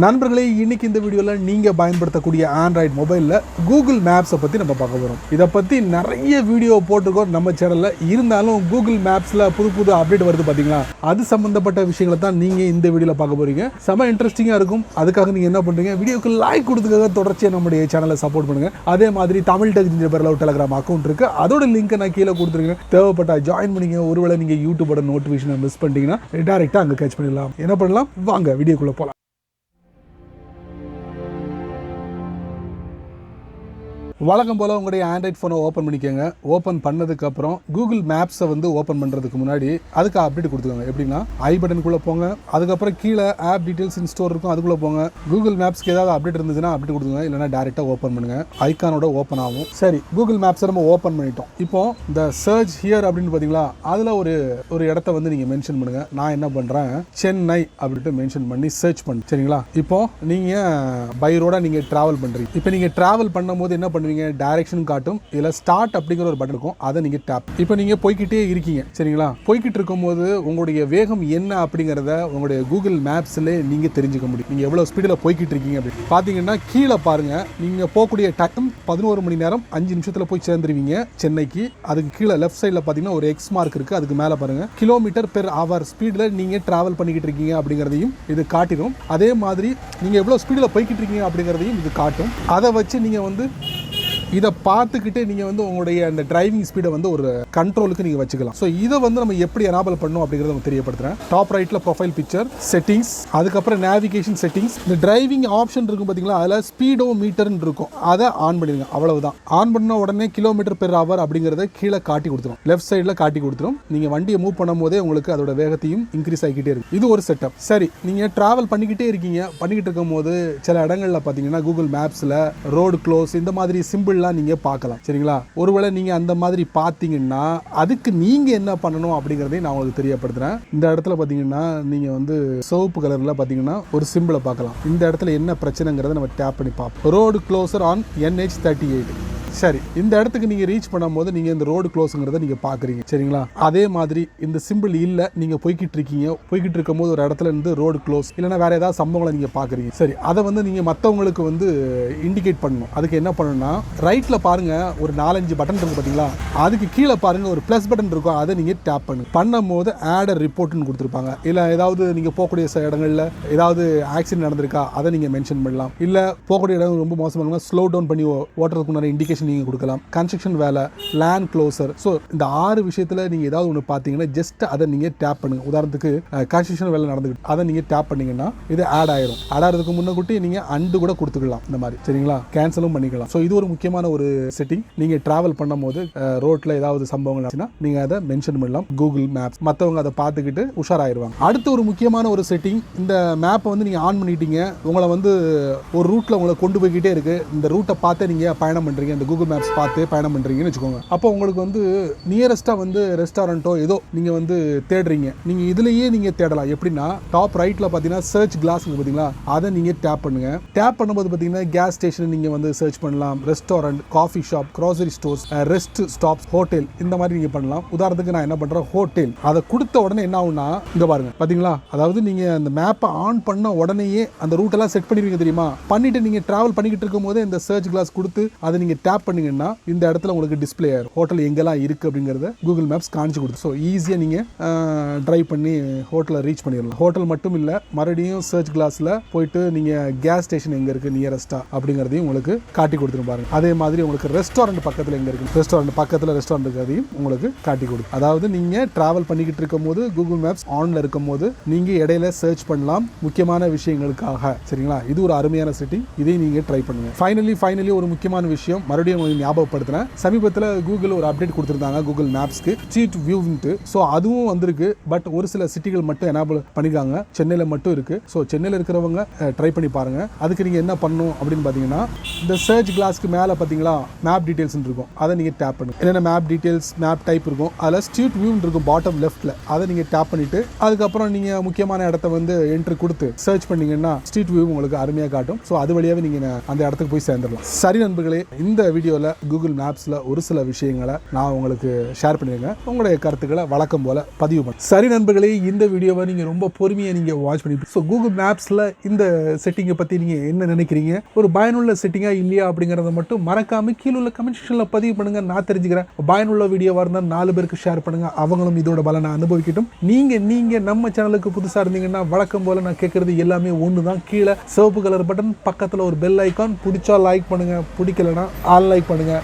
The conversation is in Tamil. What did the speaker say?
நண்பர்களே, இன்னைக்கு இந்த வீடியோவில் நீங்கள் பயன்படுத்தக்கூடிய ஆண்ட்ராய்டு மொபைலில் கூகுள் மேப்ஸை பற்றி நம்ம பார்க்க போகிறோம். இதை பற்றி நிறைய வீடியோ போட்டிருக்கோம் நம்ம சேனலில். இருந்தாலும் கூகுள் மேப்ஸில் புது அப்டேட் வருது பார்த்தீங்களா, அது சம்மந்தப்பட்ட விஷயங்களை தான் நீங்கள் இந்த வீடியோவில் பார்க்க போகிறீங்க. செம இன்ட்ரெஸ்டிங்காக இருக்கும். அதுக்காக நீங்கள் என்ன பண்ணுறீங்க, வீடியோக்கு லைக் கொடுத்துக்காக தொடர்ச்சியாக நம்முடைய சேனலை சப்போர்ட் பண்ணுங்கள். அதே மாதிரி தமிழ் டெக் ஜிஞ்சர் பேரில் ஒரு டெலிகிராம் அக்கௌண்ட் இருக்குது, அதோட லிங்க்கை நான் கீழே கொடுத்துருக்கேன். தேவைப்பட்ட ஜாயின் பண்ணிங்க. ஒருவேளை நீங்கள் யூடியூபோட நோட்டிஃபிகேஷனை மிஸ் பண்ணிட்டீங்கன்னா டேரெக்டாக அங்கே கேட்ச் பண்ணிடலாம். என்ன பண்ணலாம், வாங்க வீடியோக்குள்ளே போகலாம். வழக்கம் போல் உங்களுடைய ஆண்ட்ராய்ட் ஃபோனை ஓப்பன் பண்ணிக்கோங்க. ஓப்பன் பண்ணதுக்கப்புறம் கூகுள் மேப்ஸை ஓப்பன் பண்ணுறதுக்கு முன்னாடி அதுக்கு அப்டேட் கொடுத்துக்கோங்க. எப்படின்னா ஐ பட்டனுக்குள்ளே போங்க, அதுக்கப்புறம் கீழே ஆப் டீட்டெயில்ஸ் இன் ஸ்டோர் இருக்கும், அதுக்குள்ளே போங்க. கூகுள் மேப்ஸ்க்கு ஏதாவது அப்டேட் இருந்துச்சுன்னா அப்டேட் கொடுத்துங்க, இல்லைனா டேரெக்டாக ஓப்பன் பண்ணுங்கள். ஐக்கானோட ஓப்பன் ஆகும். சரி, கூகுள் மேப்ஸை நம்ம ஓப்பன் பண்ணிட்டோம். இப்போ இந்த சர்ச் ஹியர் அப்படின்னு பார்த்தீங்களா, அதில் ஒரு இடத்த நீங்கள் மென்ஷன் பண்ணுங்கள். நான் என்ன பண்ணுறேன், சென்னை அப்படின்ட்டு மென்ஷன் பண்ணி சர்ச் பண்ணு. சரிங்களா, இப்போ நீங்கள் பை ரோடாக நீங்கள் ட்ராவல் பண்ணுறீங்க. இப்போ நீங்கள் ட்ராவல் பண்ணும் போது என்ன பண்ணுவீங்க, டைரக்ஷன் காட்டும். இதில் ஸ்டார்ட் அப்படிங்கிற ஒரு பட்டன் இருக்கும், அதை நீங்கள் டேப். இப்போ நீங்கள் போய்கிட்டே இருக்கீங்க. சரிங்களா, போய்கிட்டு இருக்கும்போது உங்களுடைய வேகம் என்ன அப்படிங்கிறத உங்களுடைய கூகுள் மேப்ஸில் நீங்கள் தெரிஞ்சுக்க முடியும். நீங்கள் எவ்வளோ ஸ்பீடில் போய்கிட்டு இருக்கீங்க அப்படின்னு பார்த்தீங்கன்னா கீழே பாருங்கள். நீங்கள் போகக்கூடிய டைம் 11 மணி நேரம் 5 நிமிஷத்தில் போய் சேர்ந்துருவீங்க சென்னைக்கு. அதுக்கு கீழே லெஃப்ட் சைடில் பார்த்தீங்கன்னா ஒரு எக்ஸ் மார்க் இருக்குது, அதுக்கு மேலே பாருங்கள் கிலோமீட்டர் பெர் ஹவர் ஸ்பீடில் நீங்கள் ட்ராவல் பண்ணிக்கிட்டு இருக்கீங்க அப்படிங்கிறதையும் இது காட்டிடும். அதே மாதிரி நீங்கள் எவ்வளோ ஸ்பீடில் போய்கிட்டு இருக்கீங்க அப்படிங்கிறதையும் இது காட்டும். அதை வச்சு நீங்கள் இதை பார்த்துக்கிட்டே நீங்கள் உங்களுடைய அந்த டிரைவிங் ஸ்பீடை ஒரு கண்ட்ரோலுக்கு நீங்கள் வச்சுக்கலாம். ஸோ இதை நம்ம எப்படி எனேபிள் பண்ணணும் அப்படிங்கிறத நம்ம தெரியப்படுத்துகிறேன். டாப் ரைட்டில் ப்ரொஃபைல் பிக்சர் செட்டிங்ஸ், அதுக்கப்புறம் நேவிகேஷன் செட்டிங்ஸ், இந்த டிரைவிங் ஆப்ஷன் இருக்கும் பார்த்தீங்களா, அதில் ஸ்பீடோ மீட்டர்னு இருக்கும், அதை ஆன் பண்ணிடுங்க. அவ்வளவுதான். ஆன் பண்ண உடனே கிலோமீட்டர் பெர் ஹவர் அப்படிங்கிறத கீழே காட்டி கொடுத்துரும், லெஃப்ட் சைடில் காட்டி கொடுத்துரும். நீங்கள் வண்டியை மூவ் பண்ணும் போதே உங்களுக்கு அதோட வேகத்தையும் இன்க்ரீஸ் ஆகிக்கிட்டே இருக்கும். இது ஒரு செட்டப். சரி, நீங்கள் ட்ராவல் பண்ணிக்கிட்டே இருக்கீங்க. பண்ணிக்கிட்டு இருக்கும் போது சில இடங்களில் பார்த்தீங்கன்னா கூகுள் மேப்ஸில் ரோடு க்ளோஸ் இந்த மாதிரி சிம்பிள் நீங்க பார்க்கலாம். சரிங்களா, ஒருவேளை நீங்க அந்த மாதிரி பார்த்தீங்கன்னா அதுக்கு நீங்க என்ன பண்ணணும் அப்படிங்கறதை நான் உங்களுக்கு தெரியப்படுத்துறேன். இந்த இடத்துல பாத்தீங்கன்னா நீங்க சிவப்பு கலர்ல பாத்தீங்கன்னா ஒரு சிம்பிளை பார்க்கலாம். இந்த இடத்துல என்ன பிரச்சனைங்கிறத நம்ம டேப் பண்ணி பார்ப்போம். Road closure on NH38. சரி, இந்த இடத்துக்கு நீங்க ரீச் பண்ணும்போது நீங்க இந்த ரோடு க்ளோஸ்ங்கிறத நீங்க பாக்குறீங்க. சரிங்களா, அதே மாதிரி இந்த சிம்பிள் இல்ல, நீங்க போய்கிட்டு இருக்கீங்க. போய்கிட்டு இருக்கும்போது ஒரு இடத்துல இருந்து ரோடு க்ளோஸ் இல்லைன்னா வேற ஏதாவது சம்பவங்களை நீங்க பாக்குறீங்க. சரி, அதை நீங்க மற்றவங்களுக்கு இண்டிகேட் பண்ணணும். அதுக்கு என்ன பண்ணணும்னா ரைட்ல பாருங்க ஒரு 4-5 பட்டன் இருக்கு பாத்தீங்களா, அதுக்கு கீழே பாருங்க ஒரு பிளஸ் பட்டன் இருக்கும், அதை நீங்க டேப் பண்ணுங்க. பண்ணும்போது ஆட் ரிப்போர்ட்னு கொடுத்துருப்பாங்க. இல்ல ஏதாவது நீங்க போகக்கூடிய இடங்கள்ல ஏதாவது ஆக்சிடென்ட் நடந்திருக்கா அதை நீங்க மென்ஷன் பண்ணலாம். இல்ல போகக்கூடிய இடம் ரொம்ப மோசமான ஸ்லோ டவுன் பண்ணி ஓட்டுறதுக்கு முன்னாடி இண்டிகேஷன் நீங்க கொடுக்கலாம். கன்ஸ்ட்ரக்ஷன் வேலை, லேண்ட் க்ளோசர். ஸோ இந்த 6 விஷயத்துல நீங்க ஏதாவது ஒன்று பார்த்தீங்கன்னா ஜஸ்ட் அதை நீங்க டேப் பண்ணுங்க. உதாரணத்துக்கு கன்ஸ்ட்ரக்ஷன் வேலை நடந்துக்கிட்டு அதை நீங்க டேப் பண்ணீங்கன்னா இது ஆட் ஆயிரும். ஆட் ஆகிறதுக்கு முன்னாடி நீங்க அண்டு கூட கொடுத்துக்கலாம். இந்த மாதிரி சரிங்களா, கேன்சலும் பண்ணிக்கலாம். ஸோ இது ஒரு முக்கியமான ஒரு செட்டிங். நீங்க டிராவல் பண்ணும் போது ரோட்ல ஏதாவது சம்பவங்கள் ஆச்சுன்னா நீங்க அதை மென்ஷன் பண்ணலாம். கூகுள் மேப்ஸ் மற்றவங்க அதை பார்த்துக்கிட்டு உஷாராயிருவாங்க. அடுத்து ஒரு முக்கியமான ஒரு செட்டிங், இந்த மேப்பை நீங்க ஆன் பண்ணிட்டீங்க, உங்களை ஒரு ரூட்ல உங்களை கொண்டு போய்கிட்டே இருக்கு. இந்த ரூட்டை பார்த்து நீங்க பயணம் பண்றீங்க, இந்த கூகுள் மேப்ஸ் பார்த்து பயணம் பண்றீங்கன்னு வச்சுக்கோங்க. அப்போ உங்களுக்கு நியரஸ்டா ரெஸ்டாரண்ட்டோ ஏதோ நீங்க தேடுறீங்க. நீங்க இதுலயே நீங்க தேடலாம். எப்படின்னா டாப் ரைட்ல பாத்தீங்கன்னா சர்ச் கிளாஸ் பாத்தீங்களா, அதை நீங்க டேப் பண்ணுங்க. டேப் பண்ணும்போது பாத்தீங்கன்னா கேஸ் ஸ்டேஷன் நீங்க சர்ச் பண்ணலாம், restaurant, coffee shop, grocery stores, rest stops, hotel, இந்த மாதிரி நீங்க பண்ணலாம். உதாரணத்துக்கு நான் என்ன பண்றேன், ஹோட்டல் அதை கொடுத்த உடனே என்ன ஆகும்னா இங்க பாருங்க பாத்தீங்களா, அதாவது நீங்க அந்த மேப்பை ஆன் பண்ண உடனேயே அந்த ரூட் எல்லாம் செட் பண்ணிருவீங்க தெரியுமா. பண்ணிட்டு நீங்க டிராவல் பண்ணிக்கிட்டு இருக்கும் போது இந்த சர்ச் கிளாஸ் கொடுத்து அதை நீங்க டேப் பண்ணீங்கன்னா இந்த இடத்துல உங்களுக்கு டிஸ்பிளே ஆயிரும். ஹோட்டல் எங்கெல்லாம் இருக்கு அப்படிங்கறத கூகுள் மேப்ஸ் காமிச்சு கொடுத்து. ஸோ ஈஸியா நீங்க டிரைவ் பண்ணி ஹோட்டலை ரீச் பண்ணிடலாம். ஹோட்டல் மட்டும் இல்ல, மறுபடியும் சர்ச் கிளாஸ்ல போயிட்டு நீங்க கேஸ் ஸ்டேஷன் எங்க இருக்கு நியரஸ்டா அப்படிங்கறதையும் உங்களுக்கு காட்டி கொடுத்துரும் பாருங்க. அதே மாதிரி உங்களுக்கு ரெஸ்டாரண்ட் பக்கத்துல எங்க இருக்கு, ரெஸ்டாரண்ட் பக்கத்துல ரெஸ்டாரண்ட் இருக்கிறதையும் உங்களுக்கு காட்டி கொடுக்கும். அதாவது நீங்க டிராவல் பண்ணிக்கிட்டு இருக்கும் போது கூகுள் மேப்ஸ் ஆன்ல இருக்கும் போது நீங்க இடையில சர்ச் பண்ணலாம் முக்கியமான விஷயங்களுக்காக. சரிங்களா, இது ஒரு அருமையான செட்டிங். இதை நீங்க ட்ரை பண்ணுங்க. ஃபைனலி ஒரு முக்கியமான விஷயம் மறுபடியும் ஞாபகப்படுத்துறேன். சமீபத்தில் கூகுள் ஒரு அப்டேட் கொடுத்திருந்தாங்க கூகுள் மேப்ஸ்க்கு, ஸ்ட்ரீட் வியூன்ட்டு. ஸோ அதுவும் வந்திருக்கு. பட் ஒரு சில சிட்டிகள் மட்டும் எனேபிள் பண்ணிருக்காங்க. சென்னையில் மட்டும் இருக்கு. ஸோ சென்னையில் இருக்கிறவங்க ட்ரை பண்ணி பாருங்க. அதுக்கு நீங்க என்ன பண்ணணும் அப்படின்னு பாத்தீங்கன்னா இந்த சர்ச் கிளாஸ்க்கு மேல பாத்தீங்களா மேப் டீடைல்ஸ் இருக்கும், அதை நீங்க டேப் பண்ணுங்க. என்னென்ன மேப் டீடைல்ஸ், மேப் டைப் இருக்கும், அதில் ஸ்ட்ரீட் வியூ இருக்கும் பாட்டம் லெஃப்ட்ல, அதை நீங்க டேப் பண்ணிட்டு அதுக்கப்புறம் நீங்க முக்கியமான இடத்த என்ட்ரி கொடுத்து சர்ச் பண்ணீங்கன்னா ஸ்ட்ரீட் வியூ உங்களுக்கு அருமையாக காட்டும். ஸோ அது வழியாவே நீங்க அந்த இடத்துக்கு போய் சேர்ந்துடலாம். சரி நண்பர்களே, இந்த வீடியோவில் கூகுள் மேப்ஸில் ஒரு சில விஷயங்களை நான் உங்களுக்கு ஷேர் பண்ணியிருக்கேன். உங்களுடைய கருத்துக்களை வழக்கம் போல் பதிவு பண்ணேன். சரி நண்பர்களே, இந்த வீடியோவை நீங்கள் ரொம்ப பொறுமையாக நீங்கள் வாட்ச் பண்ணி ஸோ கூகுள் மேப்ஸில் இந்த செட்டிங்கை பற்றி நீங்கள் என்ன நினைக்கிறீங்க, ஒரு பயனுள்ள செட்டிங்காக இல்லையா அப்படிங்கிறத மட்டும் மறக்காமல் கீழே உள்ள கமெண்ட் செக்ஷனில் பதிவு பண்ணுங்கள். நான் தெரிஞ்சுக்கிறேன். பயனுள்ள வீடியோவாக இருந்தால் 4 பேருக்கு ஷேர் பண்ணுங்கள், அவங்களும் இதோட பலனை அனுபவிக்கட்டும். நீங்கள் நம்ம சேனலுக்கு புதுசாக இருந்தீங்கன்னா வழக்கம் போல் நான் கேட்குறது எல்லாமே ஒன்று தான். கீழே சிவப்பு கலர் பட்டன், பக்கத்தில் ஒரு பெல் ஐக்கான், பிடிச்சா லைக் பண்ணுங்கள், பிடிக்கலனா ஆல் லைக் பண்ணுங்கள்.